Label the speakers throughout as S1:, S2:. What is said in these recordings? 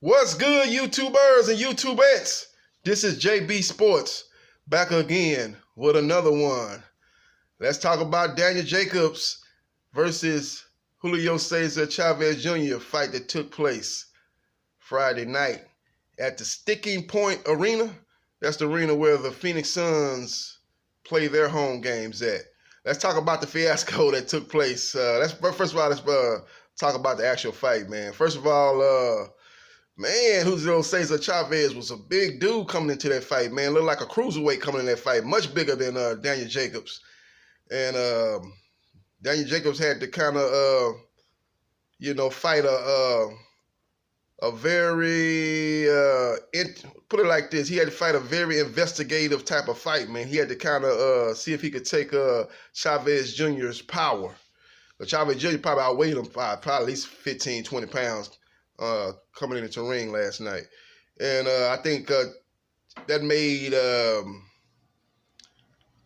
S1: What's good, YouTubers and YouTubettes? This is JB Sports back again with another one. Let's talk about Daniel Jacobs versus Julio Caesar Chavez Jr. fight that took place Friday night at the Sticking Point Arena. That's the arena where the Phoenix Suns play their home games at. Let's talk about the fiasco that took place. First of all, let's talk about the actual fight, man. First of all, man, Julio Caesar Chavez was a big dude coming into that fight, man. Looked like a cruiserweight coming in that fight, much bigger than Daniel Jacobs. And Daniel Jacobs had to kind of, fight a very, put it like this, he had to fight a very investigative type of fight, man. He had to kind of see if he could take Chavez Jr.'s power. But Chavez Jr. probably outweighed him by probably at least 15, 20 pounds. Coming into the ring last night. And I think that made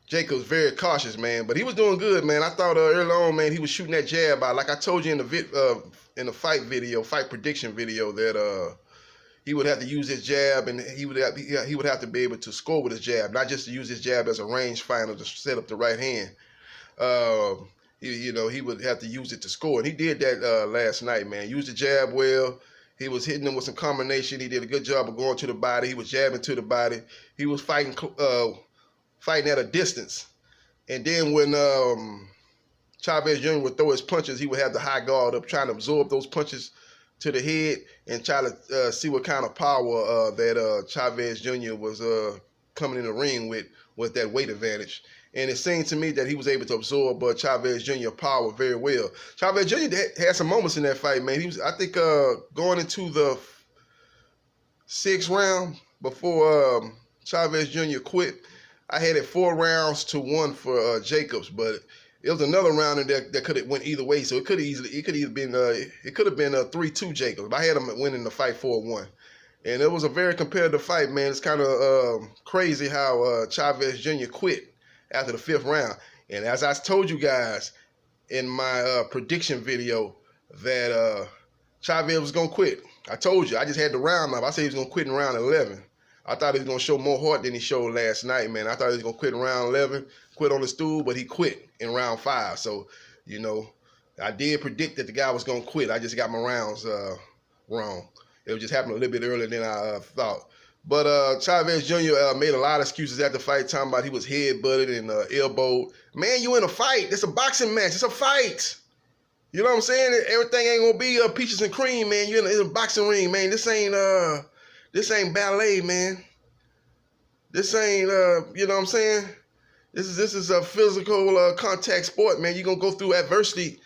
S1: Jacobs very cautious, man. But he was doing good, man. I thought early on, man, he was shooting that jab out. Like I told you in the fight prediction video, that he would have to use his jab, and he would have to be able to score with his jab, not just to use his jab as a range finder to set up the right hand. He would have to use it to score. And he did that last night, man. Used the jab well. He was hitting him with some combination. He did a good job of going to the body. He was jabbing to the body. He was fighting at a distance. And then when Chavez Jr. would throw his punches, he would have the high guard up, trying to absorb those punches to the head and try to see what kind of power that Chavez Jr. was coming in the ring with that weight advantage. And it seemed to me that he was able to absorb Chavez Jr. power very well. Chavez Jr. had some moments in that fight, man. He was, I think, going into the 6th round before Chavez Jr. quit, I had it 4-1 for Jacobs, but it was another round in there that could have went either way. So it could have been a 3-2 Jacobs. But I had him winning the fight 4-1. And it was a very competitive fight, man. It's kind of crazy how Chavez Jr. quit after the 5th round. And as I told you guys in my prediction video, that Chavez was going to quit. I told you. I just had the round up. I said he was going to quit in round 11. I thought he was going to show more heart than he showed last night, man. I thought he was going to quit in round 11, quit on the stool, but he quit in round 5. So, I did predict that the guy was going to quit. I just got my rounds wrong. It just happened a little bit earlier than I thought. But Chavez Jr. Made a lot of excuses after the fight, talking about he was head-butted and elbowed. Man, you in a fight. It's a boxing match. It's a fight. You know what I'm saying? Everything ain't going to be peaches and cream, man. You're in a boxing ring, man. This ain't ballet, man. This ain't, you know what I'm saying? This is a physical contact sport, man. You're going to go through adversity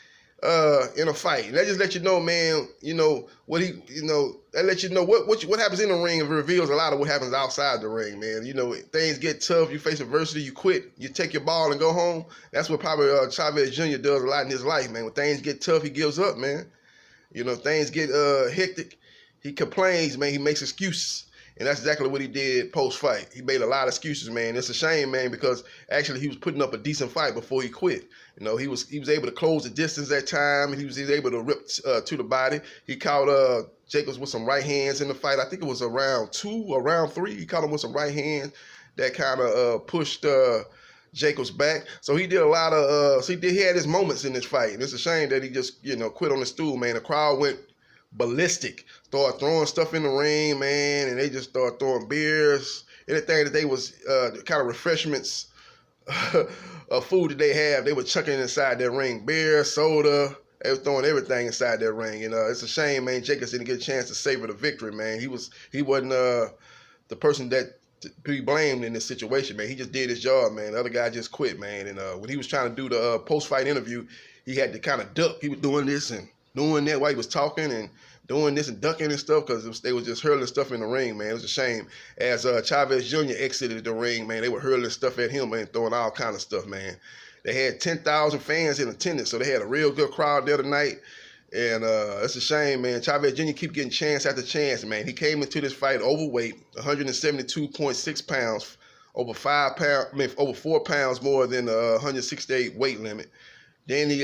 S1: in a fight. And that just let you know, man, that let you know what happens in the ring. It reveals a lot of what happens outside the ring, man. Things get tough, you face adversity, you quit, you take your ball and go home. That's what probably Chavez Jr. does a lot in his life, man. When things get tough, he gives up, man. Things get hectic, he complains, man, he makes excuses. And that's exactly what he did post-fight. He made a lot of excuses, man. It's a shame, man, because actually he was putting up a decent fight before he quit. He was able to close the distance that time, and he was able to rip to the body. He caught Jacobs with some right hands in the fight. I think it was around 2 or round 3. He caught him with some right hands that kind of pushed Jacobs back. So he did a lot of he had his moments in this fight. And it's a shame that he just quit on the stool, man. The crowd went ballistic, started throwing stuff in the ring, man, and they just started throwing beers, anything that they was kind of refreshments of food that they have, they were chucking inside their ring. Beer, soda, they were throwing everything inside their ring. And it's a shame, man, Jacobs didn't get a chance to savor the victory, man. He wasn't the person that to be blamed in this situation, man. He just did his job, man. The other guy just quit, man. And when he was trying to do the post-fight interview, he had to kind of duck. He was doing this and doing that while he was talking and doing this and ducking and stuff, because they was just hurling stuff in the ring, man. It was a shame. As Chavez Jr. exited the ring, man, they were hurling stuff at him, man, throwing all kind of stuff, man. They had 10,000 fans in attendance, so they had a real good crowd there tonight. And it's a shame, man. Chavez Jr. keep getting chance after chance, man. He came into this fight overweight, 172.6 pounds, over 4 pounds more than the 168 weight limit. Then he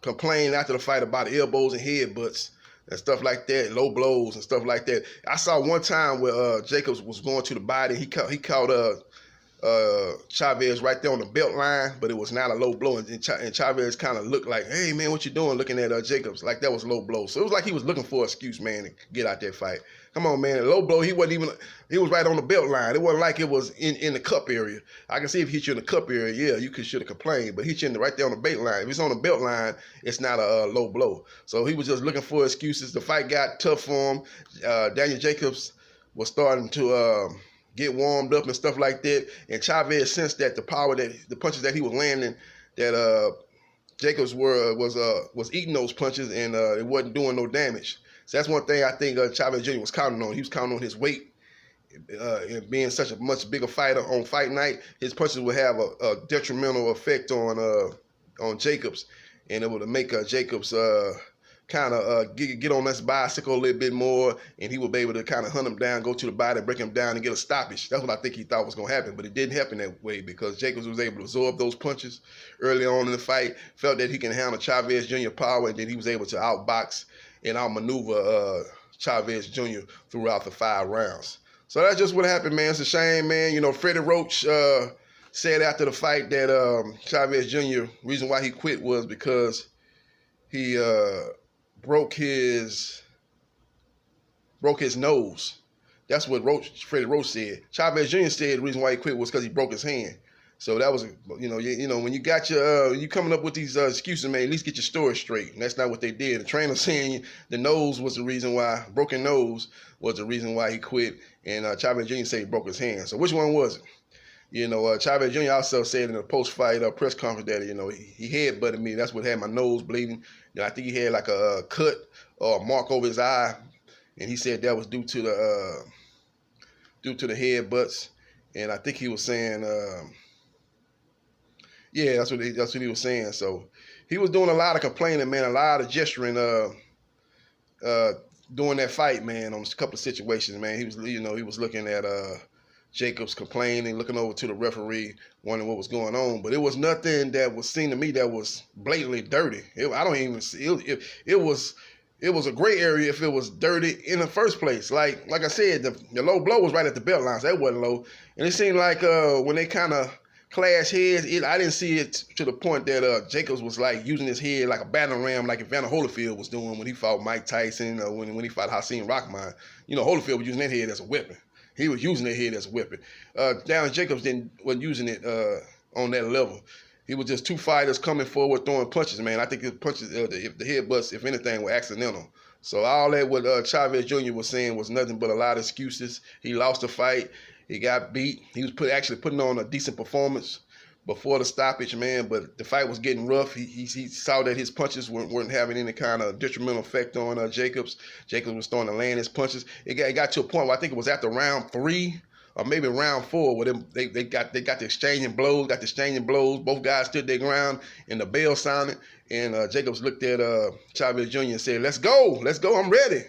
S1: complained after the fight about elbows and headbutts. and stuff like that, low blows and stuff like that. I saw one time where Jacobs was going to the body. He caught Chavez right there on the belt line, but it was not a low blow. And Chavez kind of looked like, hey, man, what you doing? Looking at Jacobs like that was low blow. So it was like he was looking for an excuse, man, to get out that fight. Come on, man. Low blow, he was right on the belt line. It wasn't like it was in the cup area. I can see if he hit you in the cup area, yeah, you should have complained. But he hit you right there on the belt line. If it's on the belt line, it's not a low blow. So he was just looking for excuses. The fight got tough for him. Daniel Jacobs was starting to get warmed up and stuff like that. And Chavez sensed that the punches that he was landing, that Jacobs was eating those punches, and it wasn't doing no damage. So that's one thing I think Chavez Jr. was counting on. He was counting on his weight, and being such a much bigger fighter on fight night. His punches would have a detrimental effect on Jacobs, and it would make Jacobs kind of get on this bicycle a little bit more, and he would be able to kind of hunt him down, go to the body, break him down, and get a stoppage. That's what I think he thought was going to happen, but it didn't happen that way because Jacobs was able to absorb those punches early on in the fight, felt that he can handle Chavez Jr. power, and then he was able to outbox and outmaneuver Chavez Jr. throughout the 5 rounds. So that's just what happened, man. It's a shame, man. You know, Freddie Roach said after the fight that Chavez Jr., reason why he quit was because he broke his nose. That's what Freddie Roach said. Chavez Jr. said the reason why he quit was because he broke his hand. So that was, you know, when you got you coming up with these excuses, man, at least get your story straight. And that's not what they did. The trainer saying the nose was the reason why, broken nose was the reason why he quit. And Chavez Jr. said he broke his hand. So which one was it? You know, Chavez Jr. also said in a post-fight press conference that, you know, he headbutted me. That's what had my nose bleeding. You know, I think he had like a cut or a mark over his eye, and he said that was due to the headbutts. And I think he was saying, yeah, that's what he was saying. So he was doing a lot of complaining, man, a lot of gesturing during that fight, man, on a couple of situations, man. He was, you know, he was looking at Jacobs complaining, looking over to the referee, wondering what was going on. But it was nothing that was seen to me that was blatantly dirty. It was a gray area if it was dirty in the first place. Like I said, the low blow was right at the belt line, so that wasn't low. And it seemed like when they kind of clash heads, I didn't see it to the point that Jacobs was like using his head like a battering ram, like Evander Holyfield was doing when he fought Mike Tyson, or when he fought Hakeem Rahman. You know, Holyfield was using that head as a weapon. He was using that head as a weapon. Daniel Jacobs wasn't using it on that level. He was just two fighters coming forward throwing punches, man. I think his punches, the headbutts, if anything, were accidental. So all that what Chavez Jr. was saying was nothing but a lot of excuses. He lost the fight. He got beat. He was actually putting on a decent performance before the stoppage, man. But the fight was getting rough. He saw that his punches weren't having any kind of detrimental effect on Jacobs. Jacobs was starting to land his punches. It got to a point where I think it was after round 3 or maybe round 4 where they got the exchanging blows. Both guys stood their ground, and the bell sounded. And Jacobs looked at Chavez Jr. and said, "Let's go, I'm ready."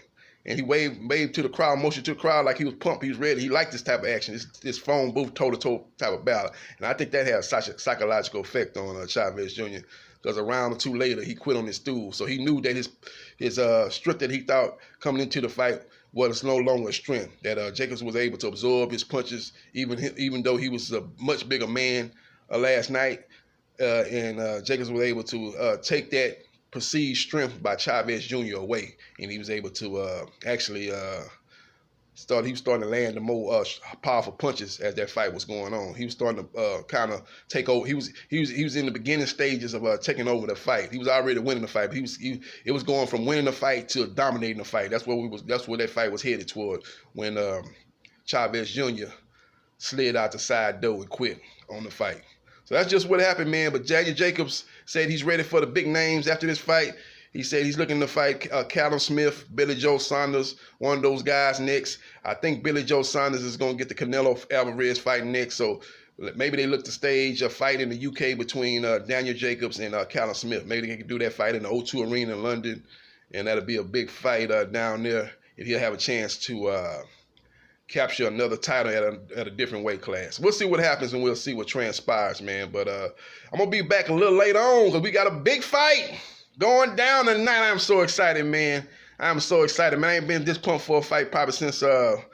S1: And he waved to the crowd, motioned to the crowd like he was pumped, he was ready. He liked this type of action, this phone booth, toe-to-toe type of battle. And I think that had such a psychological effect on Chavez Jr. because a round or 2 later, he quit on his stool. So he knew that his strength that he thought coming into the fight was no longer a strength, that Jacobs was able to absorb his punches, even though he was a much bigger man last night. And Jacobs was able to take that perceived strength by Chavez Jr. away, and he was able to actually starting to land the more powerful punches as that fight was going on. He was starting to kind of take over. He was in the beginning stages of taking over the fight. He was already winning the fight, but it was going from winning the fight to dominating the fight. That's where that fight was headed toward when Chavez Jr. slid out the side door and quit on the fight. So that's just what happened, man. But Daniel Jacobs said he's ready for the big names after this fight. He said he's looking to fight Callum Smith, Billy Joe Saunders, one of those guys next. I think Billy Joe Saunders is going to get the Canelo Alvarez fight next. So maybe they look to stage a fight in the UK between Daniel Jacobs and Callum Smith. Maybe they can do that fight in the O2 Arena in London, and that'll be a big fight down there. And he'll have a chance to capture another title at a different weight class. We'll see what happens, and we'll see what transpires, man. But I'm going to be back a little later on because we got a big fight going down tonight. I'm so excited, man. I'm so excited, man. I ain't been this pumped for a fight probably since Wilder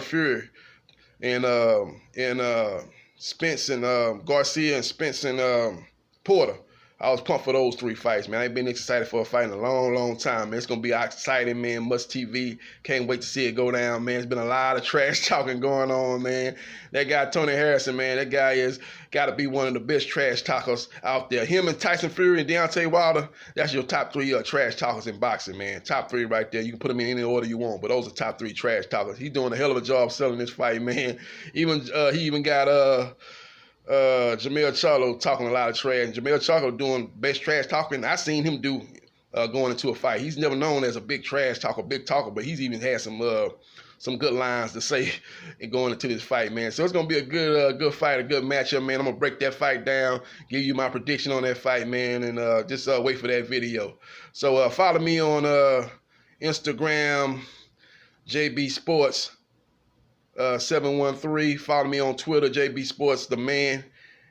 S1: Fury and Spence and Garcia and Spence and Porter. I was pumped for those 3 fights, man. I ain't been excited for a fight in a long, long time, man. It's going to be exciting, man. Must TV. Can't wait to see it go down, man. It's been a lot of trash talking going on, man. That guy, Tony Harrison, man, that guy is got to be one of the best trash talkers out there. Him and Tyson Fury and Deontay Wilder, that's your top 3 trash talkers in boxing, man. Top 3 right there. You can put them in any order you want, but those are top 3 trash talkers. He's doing a hell of a job selling this fight, man. He even got Jamel Charlo talking a lot of trash. And Jamel Charlo doing best trash talking I seen him do going into a fight. He's never known as a big trash talker, big talker, but he's even had some good lines to say going into this fight, man. So it's gonna be a good fight, a good matchup, man. I'm gonna break that fight down, give you my prediction on that fight, man, and just wait for that video. So follow me on Instagram, JBsports 713. Follow me on Twitter, JBsports the man,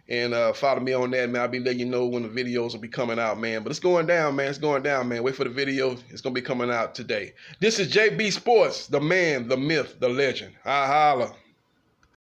S1: and follow me on that, man. I'll be letting you know when the videos will be coming out, man. But it's going down, man. It's going down, man. Wait for the video. It's gonna be coming out today. This is JBsports, the man, the myth, the legend. I holla.